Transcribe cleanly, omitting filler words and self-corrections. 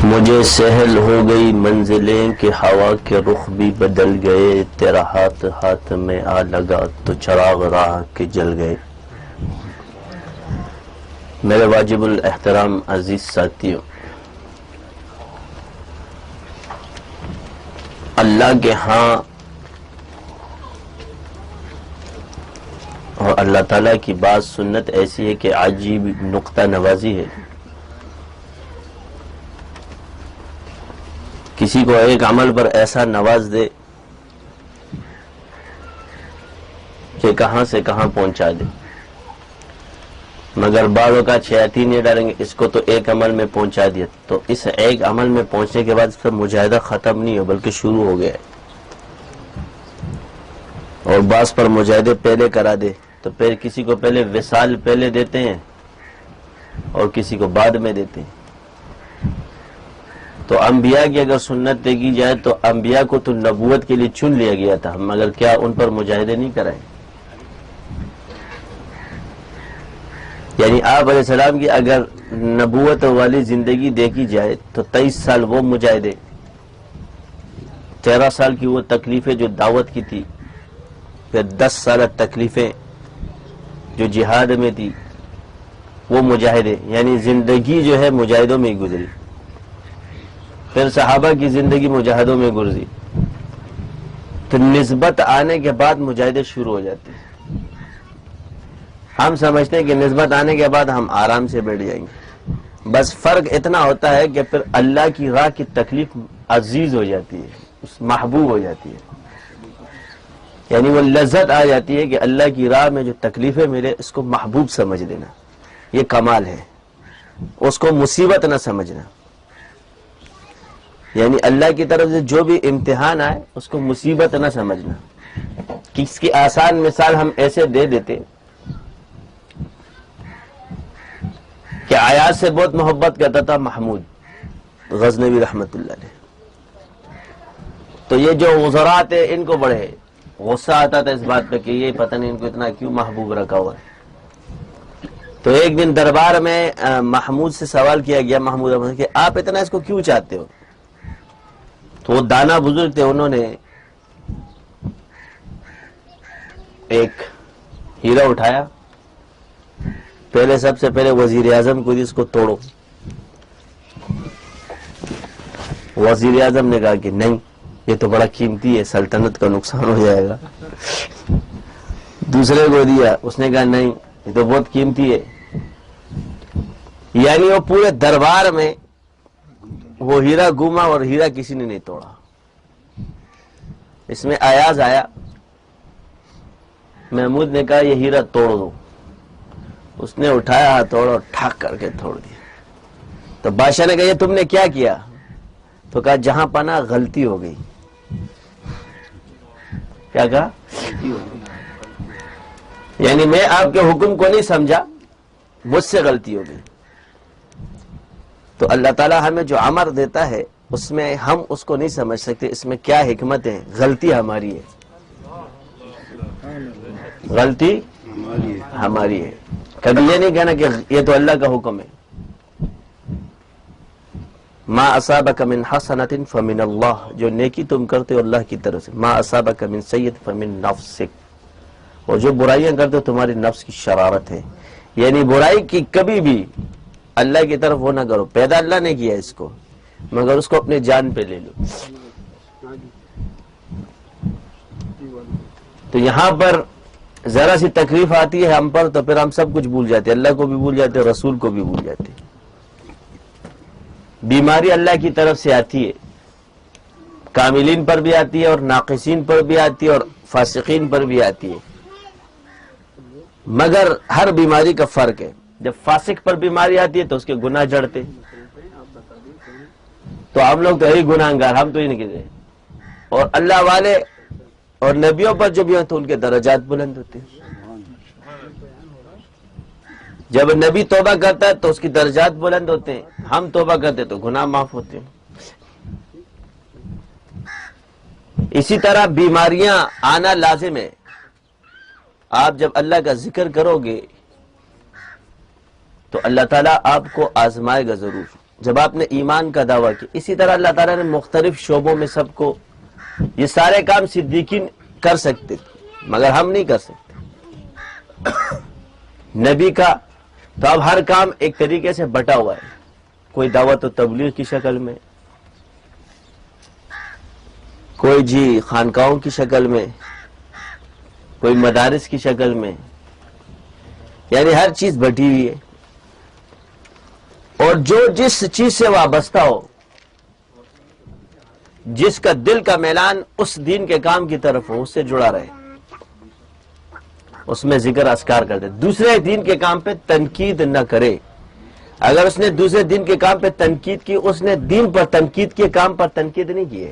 مجھے سہل ہو گئی منزلیں کہ ہوا کے رخ بھی بدل گئے، تیرا ہاتھ ہاتھ میں آ لگا تو چراغ راہ کے جل گئے۔ میرے واجب الاحترام عزیز ساتھیوں، اللہ کے ہاں اور اللہ تعالیٰ کی بات سنت ایسی ہے کہ عجیب نقطہ نوازی ہے۔ کسی کو ایک عمل پر ایسا نواز دے کہ کہاں سے کہاں پہنچا دے، مگر بعضوں کا شیاطین یہ ڈالیں گے اس کو تو ایک عمل میں پہنچا دیا، تو اس ایک عمل میں پہنچنے کے بعد اس کا مجاہدہ ختم نہیں ہو بلکہ شروع ہو گیا ہے، اور بعض پر مجاہدے پہلے کرا دے، تو پھر کسی کو پہلے وصال پہلے دیتے ہیں اور کسی کو بعد میں دیتے ہیں۔ تو انبیاء کی اگر سنت دیکھی جائے تو انبیاء کو تو نبوت کے لیے چن لیا گیا تھا، مگر کیا ان پر مجاہدے نہیں کرائے؟ یعنی آپ علیہ السلام کی اگر نبوت والی زندگی دیکھی جائے تو 23 سال وہ مجاہدے، 13 سال کی وہ تکلیفیں جو دعوت کی تھی، پھر 10 سال تکلیفیں جو جہاد میں تھی وہ مجاہدے، یعنی زندگی جو ہے مجاہدوں میں ہی گزری۔ پھر صحابہ کی زندگی مجاہدوں میں گزری، تو نسبت آنے کے بعد مجاہدے شروع ہو جاتے ہیں۔ ہم سمجھتے ہیں کہ نسبت آنے کے بعد ہم آرام سے بیٹھ جائیں گے، بس فرق اتنا ہوتا ہے کہ پھر اللہ کی راہ کی تکلیف عزیز ہو جاتی ہے، اس محبوب ہو جاتی ہے، یعنی وہ لذت آ جاتی ہے کہ اللہ کی راہ میں جو تکلیفیں ملے اس کو محبوب سمجھ لینا، یہ کمال ہے، اس کو مصیبت نہ سمجھنا۔ یعنی اللہ کی طرف سے جو بھی امتحان آئے اس کو مصیبت نہ سمجھنا۔ اس کی آسان مثال ہم ایسے دے دیتے کہ آیات سے بہت محبت کرتا تھا محمود غزنوی رحمت اللہ علیہ، تو یہ جو غزرات ہیں ان کو بڑے غصہ آتا تھا اس بات پہ کہ یہ پتہ نہیں ان کو اتنا کیوں محبوب رکھا ہوا ہے۔ تو ایک دن دربار میں محمود سے سوال کیا گیا، محمود رحمت کہ آپ اتنا اس کو کیوں چاہتے ہو؟ تو وہ دانا بزرگ تھے، انہوں نے ایک ہیرا اٹھایا، پہلے سب سے پہلے وزیر اعظم کو اس کو توڑو۔ وزیر اعظم نے کہا کہ نہیں، یہ تو بڑا قیمتی ہے، سلطنت کا نقصان ہو جائے گا۔ دوسرے کو دیا، اس نے کہا نہیں، یہ تو بہت قیمتی ہے۔ یعنی وہ پورے دربار میں وہ ہیرا گھوما اور ہیرا کسی نے نہیں توڑا۔ اس میں ایاز آیا، محمود نے کہا یہ ہیرا توڑ دو، اس نے اٹھایا ہتھوڑا اور ٹھاک کر کے توڑ دیا۔ تو بادشاہ نے کہا یہ تم نے کیا کیا؟ تو کہا جہاں پناہ غلطی ہو گئی۔ کیا کہا؟ یعنی میں آپ کے حکم کو نہیں سمجھا، مجھ سے غلطی ہو گئی۔ تو اللہ تعالیٰ ہمیں جو امر دیتا ہے اس میں ہم اس کو نہیں سمجھ سکتے اس میں کیا حکمت ہے، غلطی ہماری ہے، غلطی ہماری ہے۔ کبھی یہ نہیں کہنا کہ یہ تو اللہ کا حکم ہے۔ ما اصابک من حسنۃ فمن اللہ، جو نیکی تم کرتے ہو اللہ کی طرف سے، ما اصابک من سیئۃ فمن نفسک، اور جو برائیاں کرتے ہو تمہاری نفس کی شرارت ہے۔ یعنی برائی کی کبھی بھی اللہ کی طرف وہ نہ کرو، پیدا اللہ نے کیا اس کو، مگر اس کو اپنے جان پہ لے لو۔ تو یہاں پر ذرا سی تکلیف آتی ہے ہم پر تو پھر ہم سب کچھ بھول جاتے، اللہ کو بھی بھول جاتے، رسول کو بھی بھول جاتے۔ بیماری اللہ کی طرف سے آتی ہے، کاملین پر بھی آتی ہے اور ناقصین پر بھی آتی ہے اور فاسقین پر بھی آتی ہے، مگر ہر بیماری کا فرق ہے۔ جب فاسق پر بیماری آتی ہے تو اس کے گناہ جڑتے، تو ہم لوگ تو یہی گناہگار، ہم تو ہی نہیں کہتے، اور اللہ والے اور نبیوں پر جو بھی ہیں تو ان کے درجات بلند ہوتے ہیں۔ جب نبی توبہ کرتا ہے تو اس کی درجات بلند ہوتے ہیں، ہم توبہ کرتے تو گناہ معاف ہوتے ہیں۔ اسی طرح بیماریاں آنا لازم ہے۔ آپ جب اللہ کا ذکر کرو گے تو اللہ تعالیٰ آپ کو آزمائے گا ضرور۔ جب آپ نے ایمان کا دعویٰ کیا. اسی طرح اللہ تعالیٰ نے مختلف شعبوں میں سب کو یہ سارے کام صدیقین کر سکتے تھے مگر ہم نہیں کر سکتے. نبی کا تو اب ہر کام ایک طریقے سے بٹا ہوا ہے. کوئی دعوت و تبلیغ کی شکل میں, کوئی جی خانقاہوں کی شکل میں, کوئی مدارس کی شکل میں, یعنی ہر چیز بٹی ہوئی ہے. اور جو جس چیز سے وابستہ ہو, جس کا دل کا میلان اس دین کے کام کی طرف ہو, اس سے جڑا رہے, اس میں ذکر اذکار کر دے. دوسرے دین کے کام پہ تنقید نہ کرے. اگر اس نے دوسرے دین کے کام پہ تنقید کی, اس نے دین پر تنقید کی, کام پر تنقید نہیں کی ہے.